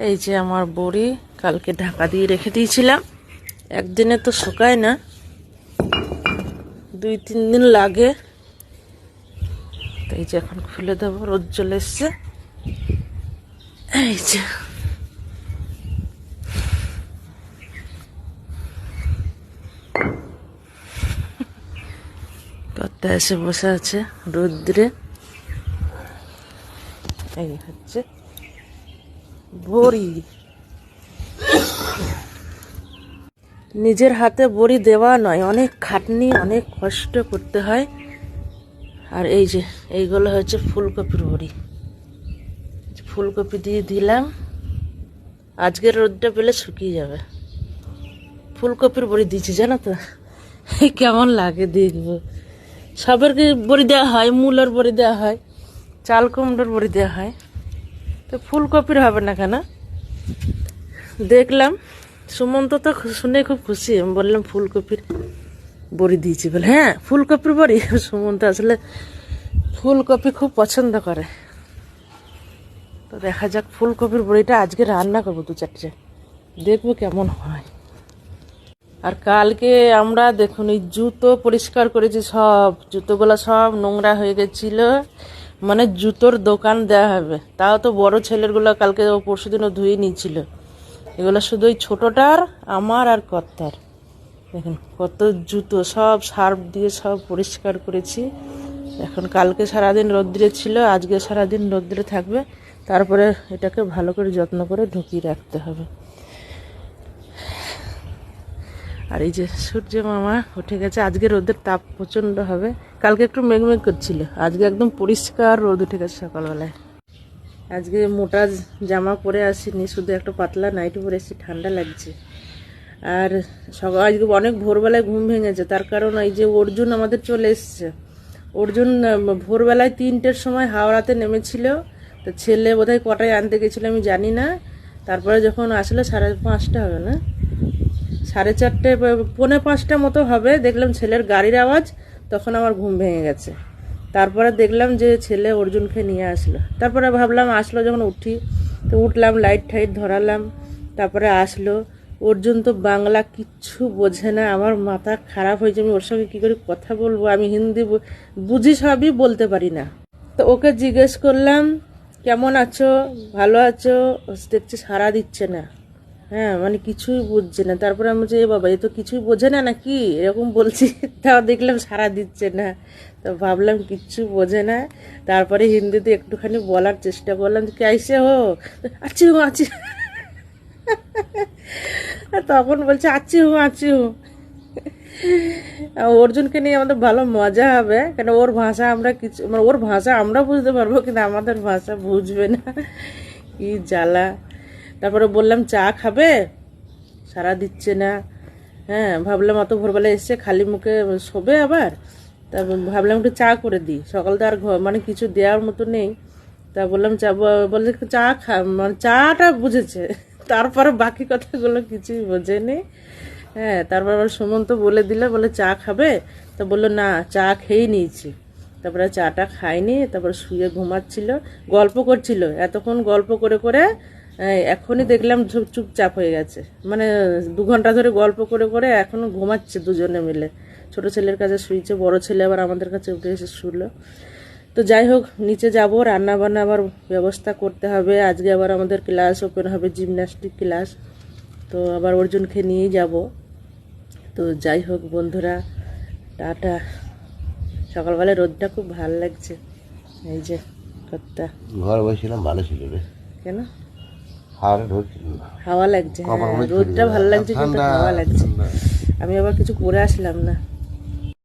এই যে আমার বড়ি কালকে ঢাকা দিয়ে রেখে দিয়েছিলাম, একদিনে তো শুকায় না, 2-3 দিন লাগে। তো এই যে এখন খুলে দেবো, রোদ চলে এসছে। এই যে কর্তা এসে বসে আছে রোদ্রে। এই হচ্ছে বড়ি, নিজের হাতে বড়ি দেওয়া নয়, অনেক খাটনি, অনেক কষ্ট করতে হয়। আর এই যে এইগুলো হচ্ছে ফুলকপির বড়ি, ফুলকপি দিয়ে দিলাম, আজকের রোদটা পেলে শুকিয়ে যাবে। ফুলকপির বড়ি দিয়েছি জানো তো, কেমন লাগে দেখবো। সবের বড়ি দেওয়া হয়, মূলার বড়ি দেওয়া হয়, চাল কুমড়োর বড়ি দেওয়া হয়, তো ফুলকপির হবে না কেন? দেখলাম সুমন্ত তো শুনে খুব খুশি, আমি বললাম ফুলকপির বড়ি দিয়েছি বলে, হ্যাঁ ফুলকপির বড়ি। সুমন্ত আসলে ফুলকপি খুব পছন্দ করে। তো দেখা যাক, ফুলকপির বড়িটা আজকে রান্না করবো 2-4টে, দেখবো কেমন হয়। আর কালকে আমরা দেখুন এই জুতো পরিষ্কার করেছি, সব জুতোগুলো সব নোংরা হয়ে গেছিল, মানে জুতোর দোকান দেওয়া হবে। তাও তো বড় ছেলেরগুলো কালকে পরশু দিনও ধুয়ে নিয়েছিল, এগুলো শুধু ওই ছোটোটার আমার আর কর্তার। দেখুন কত জুতো, সব সার্ফ দিয়ে সব পরিষ্কার করেছি। এখন কালকে সারাদিন রৌদ্রে ছিল, আজকে সারাদিন রৌদ্রে থাকবে, তারপরে এটাকে ভালো করে যত্ন করে ঢুকিয়ে রাখতে হবে। আর এই যে সূর্য মামা উঠে গেছে, আজকে রোদের তাপ প্রচণ্ড হবে, কালকে একটু মেঘমেঘ করছিল, আজকে একদম পরিষ্কার রোদ উঠে গেছে সকালবেলায়। আজকে মোটা জামা পরে আসিনি, শুধু একটা পাতলা নাইটি পরে এসেছি, ঠান্ডা লাগছে। আর সকাল আজকে অনেক ভোরবেলায় ঘুম ভেঙেছে, তার কারণ এই যে অর্জুন আমাদের চলে এসছে। অর্জুন ভোরবেলায় 3টের সময় হাওড়াতে নেমেছিল, তো ছেলে বোধহয় কটায় আনতে গেছিলো আমি জানি না। তারপরে যখন আসলো 5:30 হবে না, 4:30, 4:45 মতো হবে, দেখলাম ছেলের গাড়ির আওয়াজ, তখন আমার ঘুম ভেঙে গেছে। তারপরে দেখলাম যে ছেলে অর্জুনকে নিয়ে আসলো, তারপরে ভাবলাম আসলো যখন উঠি, তো উঠলাম, লাইট টাইট ধরালাম, তারপরে আসলো। অর্জুন তো বাংলা কিচ্ছু বোঝে না, আমার মাথা খারাপ হয়েছে, আমি ওর সঙ্গে কী করে কথা বলবো, আমি হিন্দি বুঝি সবই, বলতে পারি না। তো ওকে জিজ্ঞেস করলাম কেমন আছো, ভালো আছো, দেখছি সাড়া দিচ্ছে না, হ্যাঁ মানে কিছুই বুঝছে না। তারপরে আমি বলছি এ বাবা, এ তো কিছুই বোঝে না নাকি, এরকম বলছি। তাও দেখলাম সাড়া দিচ্ছে না, তো ভাবলাম কিচ্ছু বোঝে না। তারপরে হিন্দিতে একটুখানি বলার চেষ্টা করলাম, কেসে হো, আচ্ছি হো আচ্ছি। তখন বলছে আচ্ছি হো আচ্ছি হো। অর্জুনকে নিয়ে আমাদের ভালো মজা হবে, কেন ওর ভাষা আমরা কিছু, মানে ওর ভাষা আমরা বুঝতে পারবো, কিন্তু আমাদের ভাষা বুঝবে না, কি জ্বালা। তারপরে বললাম চা খাবে, সারা দিচ্ছে না। হ্যাঁ ভাবলাম অত ভোরবেলা এসছে, খালি মুখে শোবে আবার, তা ভাবলাম একটু চা করে দিই, সকাল তো আর মানে কিছু দেওয়ার মতো নেই। তা বললাম চা, বলে চা মানে চাটা বুঝেছে, তারপরে বাকি কথাগুলো কিছুই বোঝেনি। হ্যাঁ তারপর আবার সুমন্ত বলে দিলে, বলে চা খাবে, তা বললো না চা খেয়েই নিয়েছি। তারপরে চাটা খায়নি, তারপর শুয়ে ঘুমাচ্ছিল, গল্প করছিল এতক্ষণ, গল্প করে করে এখনই দেখলাম চুপচাপ হয়ে গেছে, মানে 2 ঘন্টা ধরে গল্প করে করে এখনো ঘুমাচ্ছে দুজনে মিলে। ছোট ছেলের কাছে শুয়েছে, বড় ছেলে আবার আমাদের কাছে উঠে এসে শুলো। তো যাই হোক, নিচে যাব, রান্না বান্না আবার ব্যবস্থা করতে হবে, আজকে আবার আমাদের ক্লাস ওপেন হবে, জিমন্যাস্টিক ক্লাস, তো আবার অর্জুনকে নিয়েই যাব। তো যাই হোক বন্ধুরা, টাটা। সকালবেলায় রোদটা খুব ভালো লাগছে, এই যে কর্তা ঘর বসেছিলাম, ভালো ছিল রে। কেন হাওয়া লাগছে, হ্যাঁ রোদটা ভালো লাগছে, কিন্তু হাওয়া লাগছে। আমি আবার কিছু পরে আসলাম না।